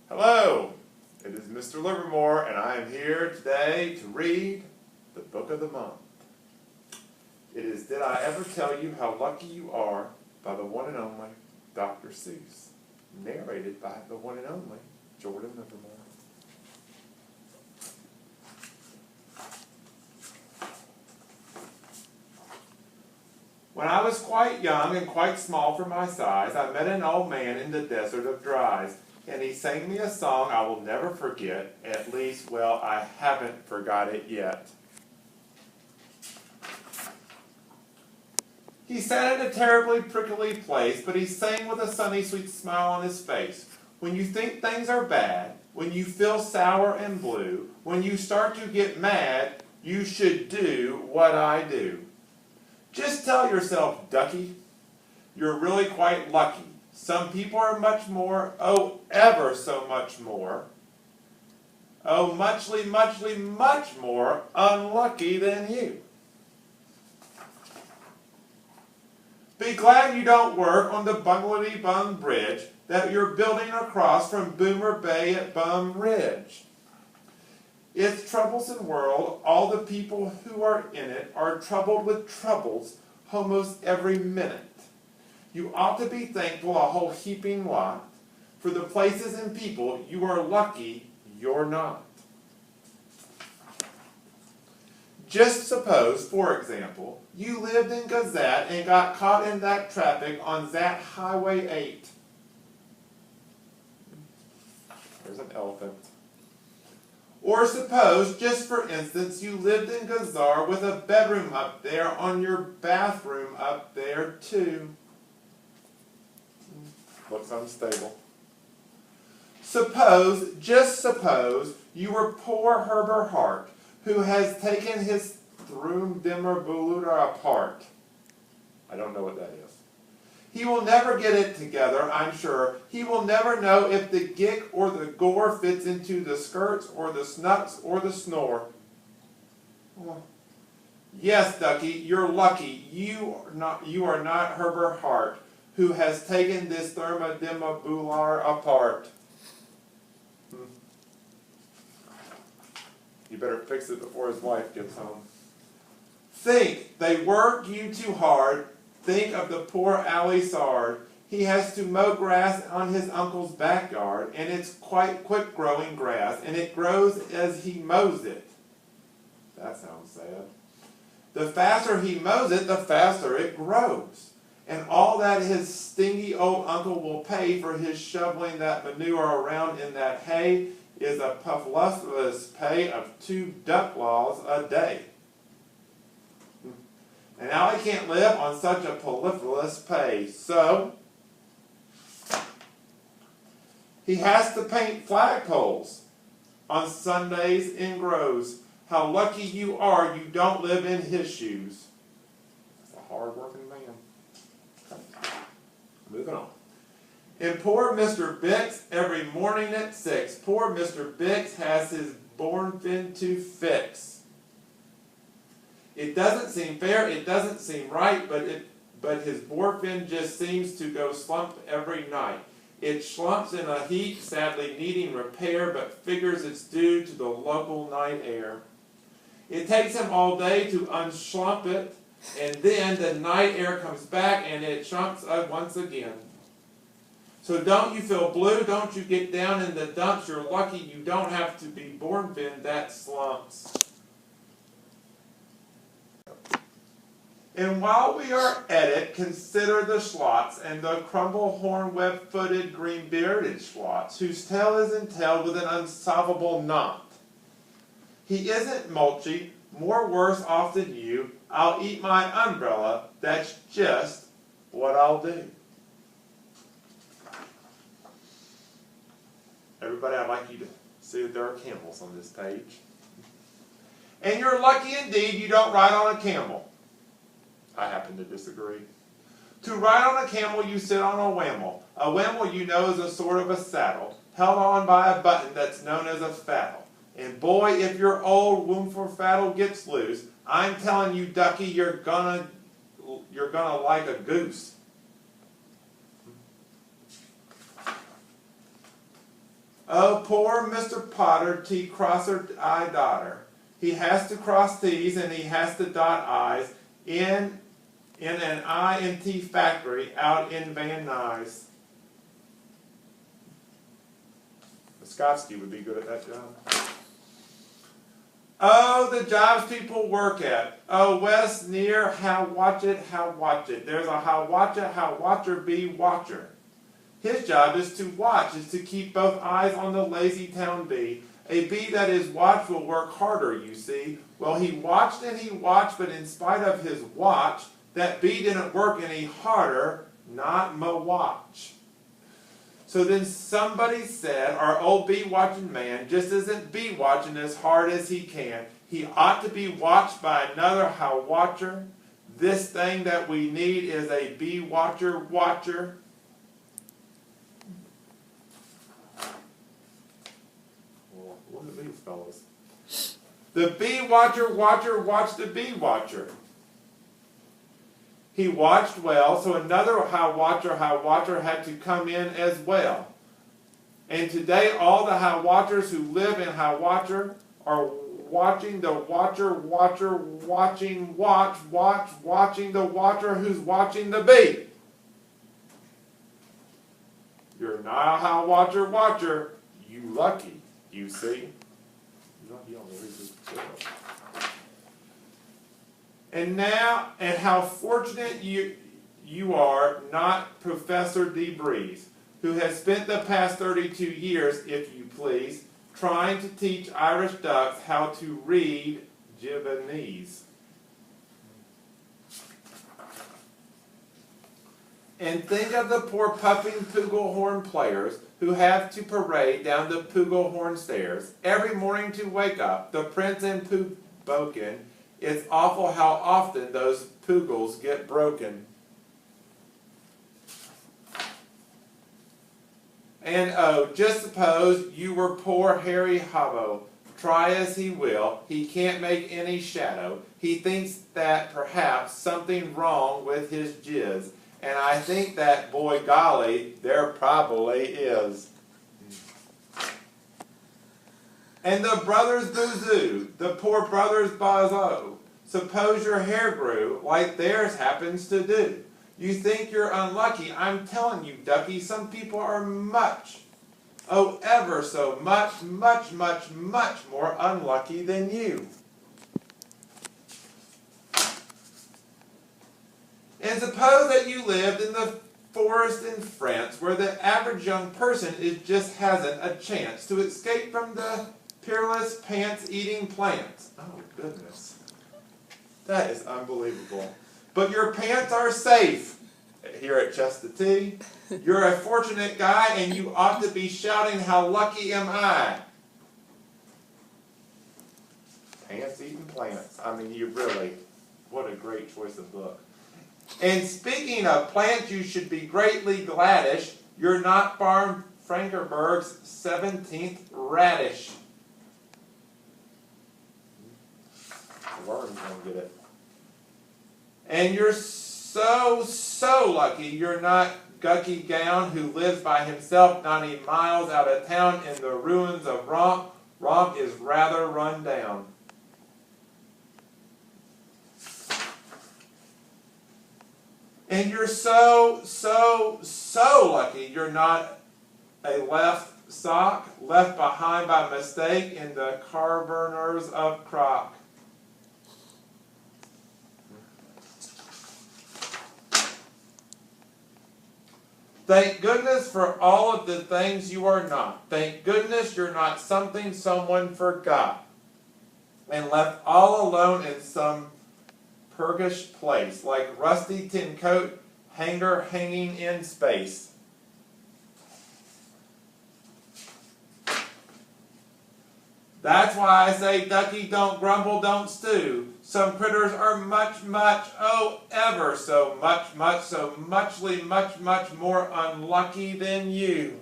Hello, it is Mr. Livermore, and I am here today to read the book of the month. It is Did I Ever Tell You How Lucky You Are by the one and only Dr. Seuss, narrated by the one and only Jordan Livermore. When I was quite young and quite small for my size, I met an old man in the desert of Dries, and he sang me a song I will never forget. At least, well, I haven't forgot it yet. He sat in a terribly prickly place, but he sang with a sunny, sweet smile on his face. When you think things are bad, when you feel sour and blue, when you start to get mad, you should do what I do. Just tell yourself, ducky, you're really quite lucky. Some people are much more, oh, ever so much more, oh, muchly, much more unlucky than you. Be glad you don't work on the Bunglety-Bung Bridge that you're building across from Boomer Bay at Bum Ridge. Its troublesome world, all the people who are in it are troubled with troubles almost every minute. You ought to be thankful a whole heaping lot for the places and people you are lucky you're not. Just suppose, for example, you lived in Gazette and got caught in that traffic on that Highway 8. There's an elephant. Or suppose, just for instance, you lived in Gazar with a bedroom up there on your bathroom up there too. Looks unstable. Suppose, just suppose, you were poor Herbert Hart, who has taken his Thrum Dimmer Buluda apart. I don't know what that is. He will never get it together, I'm sure. He will never know if the gick or the gore fits into the skirts or the snuts or the snore. Oh. Yes, ducky, you're lucky. You are not Herbert Hart, who has taken this Thermodima Bular apart. You better fix it before his wife gets home. Think, they work you too hard. Think of the poor alley sard. He has to mow grass on his uncle's backyard, and it's quite quick-growing grass, and it grows as he mows it. That sounds sad. The faster he mows it, the faster it grows. And all that his stingy old uncle will pay for his shoveling that manure around in that hay is a puffless pay of 2 duck laws a day. And now he can't live on such a proliferous pay, so he has to paint flagpoles on Sundays in groves. How lucky you are you don't live in his shoes. That's a hard-working man. Okay. Moving on. And poor Mr. Bix, every morning at 6, poor Mr. Bix has his born fin to fix. It doesn't seem fair, it doesn't seem right, but his bore fin just seems to go slump every night. It slumps in a heap, sadly needing repair, but figures it's due to the local night air. It takes him all day to unslump it, and then the night air comes back and it slumps once again. So don't you feel blue, don't you get down in the dumps, you're lucky you don't have to be born fin that slumps. And while we are at it, consider the schlots and the crumble horn web-footed green-bearded schlots, whose tail is entailed with an unsolvable knot. He isn't mulchy, more worse off than you. I'll eat my umbrella, that's just what I'll do. Everybody, I'd like you to see that there are camels on this page. And you're lucky indeed you don't ride on a camel. I happen to disagree. To ride on a camel, you sit on a whamel. A whamel, you know, is a sort of a saddle, held on by a button that's known as a faddle. And boy, if your old wombful faddle gets loose, I'm telling you, ducky, you're gonna like a goose. Oh, poor Mr. Potter, T crosser I dotter. He has to cross T's and he has to dot I's in an I and T factory out in Van Nuys. Skotsky would be good at that job. Oh, the jobs people work at. Oh, West near, how watch it, how watch it. There's a how watcher be watcher. His job is to watch, is to keep both eyes on the lazy town bee. A bee that is watched will work harder, you see. Well, he watched and he watched, but in spite of his watch, that bee didn't work any harder, not ma watch. So then somebody said, our old bee watching man just isn't bee watching as hard as he can. He ought to be watched by another how watcher. This thing that we need is a bee watcher. Well, look at these fellas. The bee watcher watched the bee watcher. He watched well, so another how watcher had to come in as well. And today all the how watchers who live in how watcher are watching the watcher watching the watcher who's watching the bee. You're not a how watcher, you lucky, you see. And how fortunate you are, not Professor DeBreeze, who has spent the past 32 years, if you please, trying to teach Irish ducks how to read Javanese. And think of the poor puffing flugelhorn players who have to parade down the flugelhorn stairs every morning to wake up the prince and Puboken. It's awful how often those pugils get broken. And oh, just suppose you were poor Harry Hobbo. Try as he will, he can't make any shadow. He thinks that perhaps something wrong with his jizz. And I think that, boy golly, there probably is. And the brothers Boozoo, the poor brothers Bazo, suppose your hair grew like theirs happens to do. You think you're unlucky. I'm telling you, Ducky, some people are much, oh, ever so much more unlucky than you. And suppose that you lived in the forest in France where the average young person just hasn't a chance to escape from the peerless pants-eating plants. Oh, goodness. That is unbelievable. But your pants are safe here at Chester T. You're a fortunate guy and you ought to be shouting, how lucky am I? Pants-eating plants. I mean, you really, what a great choice of book. And speaking of plants, you should be greatly gladish. You're not Farm Frankenberg's 17th radish. The worms won't get it. And you're so lucky you're not Gucky Gown, who lives by himself 90 miles out of town in the ruins of Romp. Romp is rather run down. And you're so lucky you're not a left sock left behind by mistake in the carboners of Croc. Thank goodness for all of the things you are not. Thank goodness you're not something someone forgot and left all alone in some purgish place, like rusty tin coat hanger hanging in space. That's why I say, Ducky, don't grumble, don't stew. Some critters are much, oh, ever so much more unlucky than you.